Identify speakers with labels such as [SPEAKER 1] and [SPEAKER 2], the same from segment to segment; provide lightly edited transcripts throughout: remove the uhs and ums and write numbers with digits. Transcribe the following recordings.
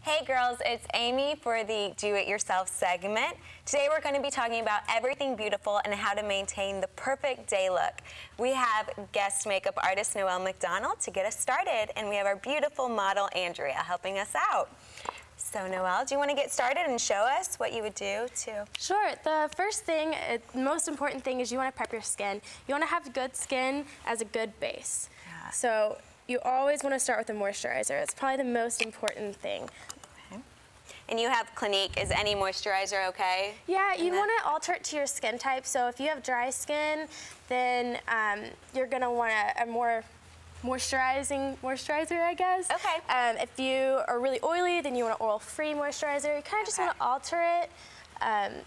[SPEAKER 1] Hey girls, it's Amy for the Do It Yourself segment. Today we're going to be talking about everything beautiful and how to maintain the perfect day look. We have guest makeup artist Noelle McDonald to get us started, and we have our beautiful model Andrea helping us out. So Noelle, do you want to get started and show us what you would do to...
[SPEAKER 2] Sure. The first thing, the most important thing is you want to prep your skin. You want to have good skin as a good base.
[SPEAKER 1] Yeah.
[SPEAKER 2] So you always want to start with a moisturizer. It's probably the most important thing.
[SPEAKER 1] Okay. And you have Clinique. Is any moisturizer okay?
[SPEAKER 2] Yeah, you want to alter it to your skin type. So if you have dry skin, then you're going to want a more moisturizer, I guess.
[SPEAKER 1] Okay.
[SPEAKER 2] If you are really oily, then you want an oil-free moisturizer. You kind of just want to alter it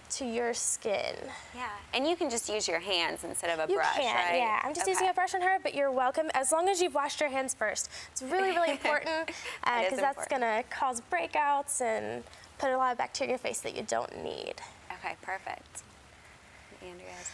[SPEAKER 2] to your skin.
[SPEAKER 1] Yeah, and you can just use your hands instead of a brush, right?
[SPEAKER 2] Yeah, I'm just using a brush on her, but you're welcome, as long as you've washed your hands first. It's really, really important, because that's gonna cause breakouts and put a lot of bacteria in your face that you don't need.
[SPEAKER 1] Okay, perfect.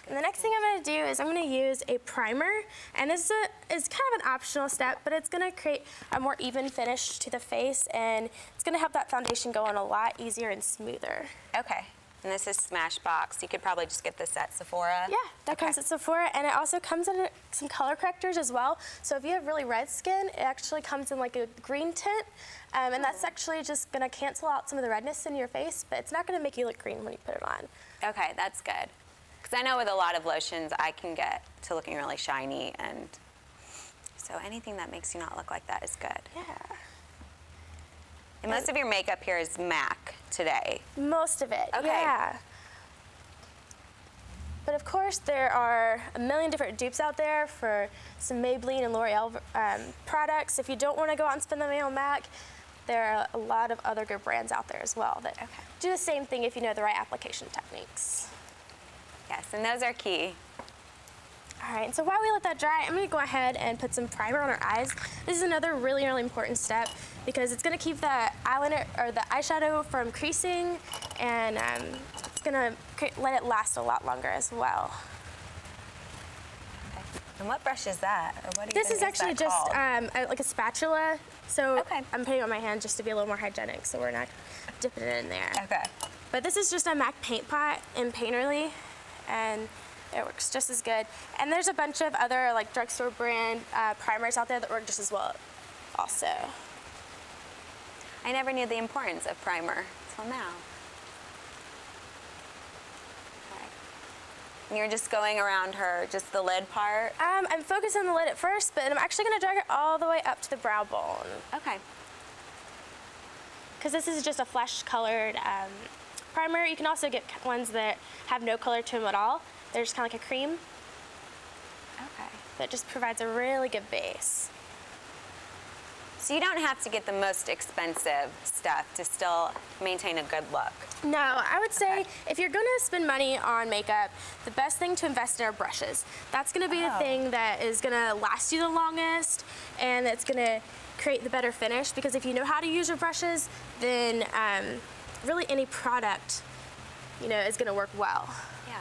[SPEAKER 2] And the next thing I'm going to do is I'm going to use a primer, and this is kind of an optional step, but it's going to create a more even finish to the face, and it's going to help that foundation go on a lot easier and smoother.
[SPEAKER 1] Okay. And this is Smashbox. You could probably just get this at Sephora.
[SPEAKER 2] Yeah, that comes at Sephora, and it also comes in some color correctors as well. So if you have really red skin, it actually comes in like a green tint, and that's actually just going to cancel out some of the redness in your face, but it's not going to make you look green when you put it on.
[SPEAKER 1] Okay, that's good. Because I know with a lot of lotions, I can get to looking really shiny, and so anything that makes you not look like that is good.
[SPEAKER 2] Yeah.
[SPEAKER 1] And most of your makeup here is MAC today.
[SPEAKER 2] Most of it,
[SPEAKER 1] okay.
[SPEAKER 2] Yeah. But of course, there are a million different dupes out there for some Maybelline and L'Oreal products. If you don't want to go out and spend the money on MAC, there are a lot of other good brands out there as well that do the same thing if you know the right application techniques.
[SPEAKER 1] Yes, and those are key.
[SPEAKER 2] All right, so while we let that dry, I'm going to go ahead and put some primer on our eyes. This is another really, really important step because it's going to keep the eyeliner or the eyeshadow from creasing, and it's going to let it last a lot longer as well.
[SPEAKER 1] Okay. And what brush is that? Or what
[SPEAKER 2] this is actually just like a spatula. So I'm putting it on my hand just to be a little more hygienic, so we're not dipping it in there.
[SPEAKER 1] Okay.
[SPEAKER 2] But this is just a MAC paint pot in Painterly, and it works just as good. And there's a bunch of other like drugstore brand primers out there that work just as well also.
[SPEAKER 1] I never knew the importance of primer until now. Okay. And you're just going around her, just the lid part?
[SPEAKER 2] I'm focused on the lid at first, but I'm actually going to drag it all the way up to the brow bone.
[SPEAKER 1] Okay.
[SPEAKER 2] Because this is just a flesh-colored primer. You can also get ones that have no color to them at all. They're just kind of like a cream.
[SPEAKER 1] Okay.
[SPEAKER 2] That just provides a really good base.
[SPEAKER 1] So you don't have to get the most expensive stuff to still maintain a good look?
[SPEAKER 2] No, I would say if you're going to spend money on makeup, the best thing to invest in are brushes. That's going to be the thing that is going to last you the longest, and that's going to create the better finish, because if you know how to use your brushes, then really any product, you know, is going to work well.
[SPEAKER 1] Yeah.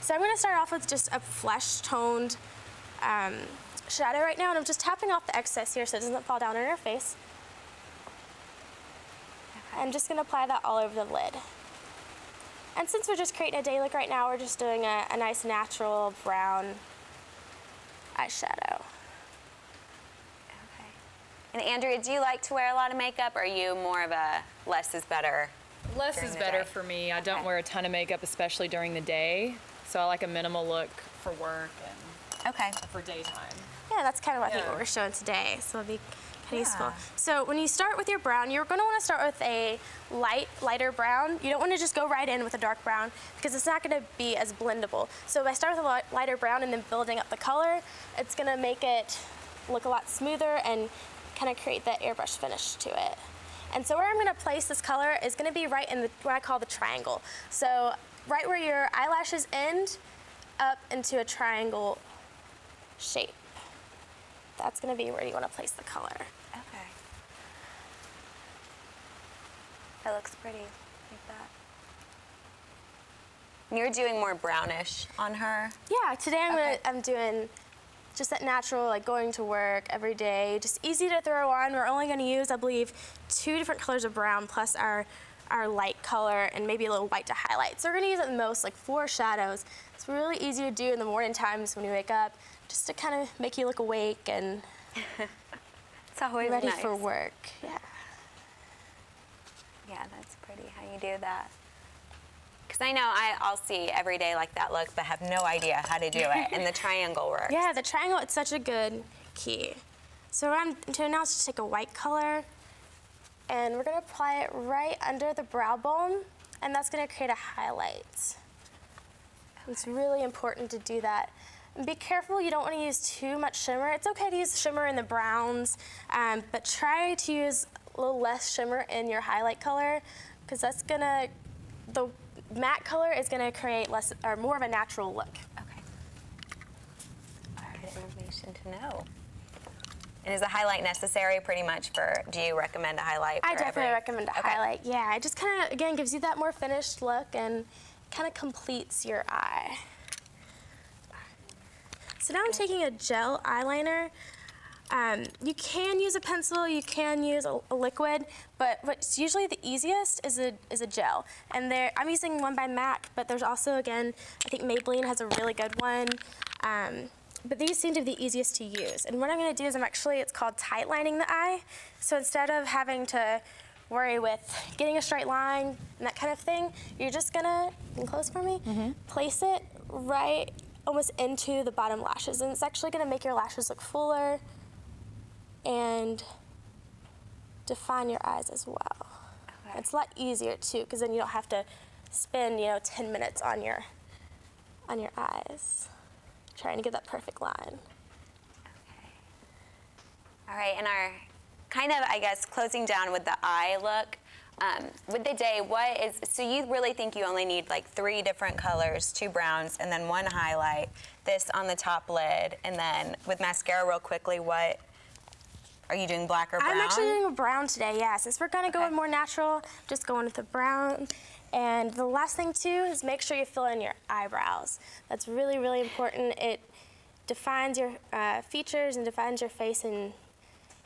[SPEAKER 2] So I'm going to start off with just a flesh-toned shadow right now, and I'm just tapping off the excess here so it doesn't fall down on her face. Okay. I'm just going to apply that all over the lid. And since we're just creating a day look right now, we're just doing a nice natural brown eyeshadow.
[SPEAKER 1] Okay. And Andrea, do you like to wear a lot of makeup, or are you more of a less is better?
[SPEAKER 3] Less is better for me. I don't wear a ton of makeup, especially during the day. So I like a minimal look for work and for daytime.
[SPEAKER 2] Yeah, that's kind of I think what we're showing today, so it'll be kind of useful. So when you start with your brown, you're going to want to start with a lighter brown. You don't want to just go right in with a dark brown because it's not going to be as blendable. So if I start with a lighter brown and then building up the color, it's going to make it look a lot smoother and kind of create that airbrush finish to it. And so where I'm going to place this color is going to be right in what I call the triangle. So right where your eyelashes end, up into a triangle shape. That's going to be where you want to place the color.
[SPEAKER 1] Okay. That looks pretty, like that. And you're doing more brownish on her?
[SPEAKER 2] Yeah, today I'm doing just that natural, like going to work every day, just easy to throw on. We're only going to use, I believe, 2 different colors of brown plus our light color and maybe a little white to highlight. So we're going to use at the most like 4 shadows. It's really easy to do in the morning times when you wake up, just to kind of make you look awake and
[SPEAKER 1] it's always
[SPEAKER 2] ready
[SPEAKER 1] nice
[SPEAKER 2] for work. Yeah.
[SPEAKER 1] Yeah, that's pretty how you do that. Because I know I'll see every day like that look, but have no idea how to do it. And the triangle works.
[SPEAKER 2] Yeah, the triangle, it's such a good key. So what I'm doing now is just take a white color, and we're going to apply it right under the brow bone, and that's going to create a highlight. It's really important to do that. And be careful, you don't want to use too much shimmer. It's okay to use shimmer in the browns, but try to use a little less shimmer in your highlight color, because that's going to, the matte color is going to create less or more of a natural look.
[SPEAKER 1] Okay. Good information to know. And is a highlight necessary pretty much for, do you recommend a highlight for
[SPEAKER 2] I definitely recommend a
[SPEAKER 1] Okay.
[SPEAKER 2] highlight. Yeah, it just kind of, again, gives you that more finished look and kind of completes your eye. So now I'm taking a gel eyeliner. You can use a pencil, you can use a liquid, but what's usually the easiest is a gel. And I'm using one by MAC, but there's also, again, I think Maybelline has a really good one. But these seem to be the easiest to use. And what I'm going to do is it's called tight lining the eye. So instead of having to worry with getting a straight line and that kind of thing, you're just going to, can you close for me? Place it right almost into the bottom lashes. And it's actually going to make your lashes look fuller and define your eyes as well. Okay. It's a lot easier too, because then you don't have to spend 10 minutes on your eyes trying to get that perfect line.
[SPEAKER 1] Okay. All right, and our kind of, I guess, closing down with the eye look. With the day, so you really think you only need like 3 different colors, 2 browns, and then 1 highlight, this on the top lid, and then with mascara real quickly, what, are you doing black or brown?
[SPEAKER 2] I'm actually doing a brown today, yeah. Since we're gonna go with more natural, just going with the brown. And the last thing too is make sure you fill in your eyebrows. That's really, really important. It defines your features and defines your face, and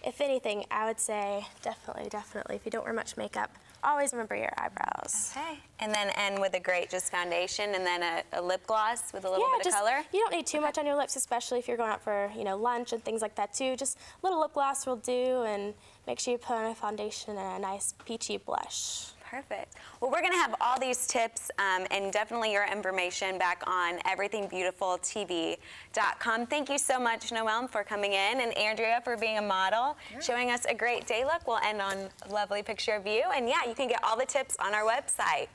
[SPEAKER 2] if anything, I would say definitely, if you don't wear much makeup, always remember your eyebrows.
[SPEAKER 1] Okay, and then end with a great just foundation, and then a lip gloss with a little bit of color?
[SPEAKER 2] You don't need too much on your lips, especially if you're going out for lunch and things like that too. Just a little lip gloss will do, and make sure you put on a foundation and a nice peachy blush.
[SPEAKER 1] Perfect. Well, we're going to have all these tips and definitely your information back on everythingbeautifultv.com. Thank you so much, Noelle, for coming in, and Andrea for being a model, showing us a great day look. We'll end on a lovely picture of you. And yeah, you can get all the tips on our website.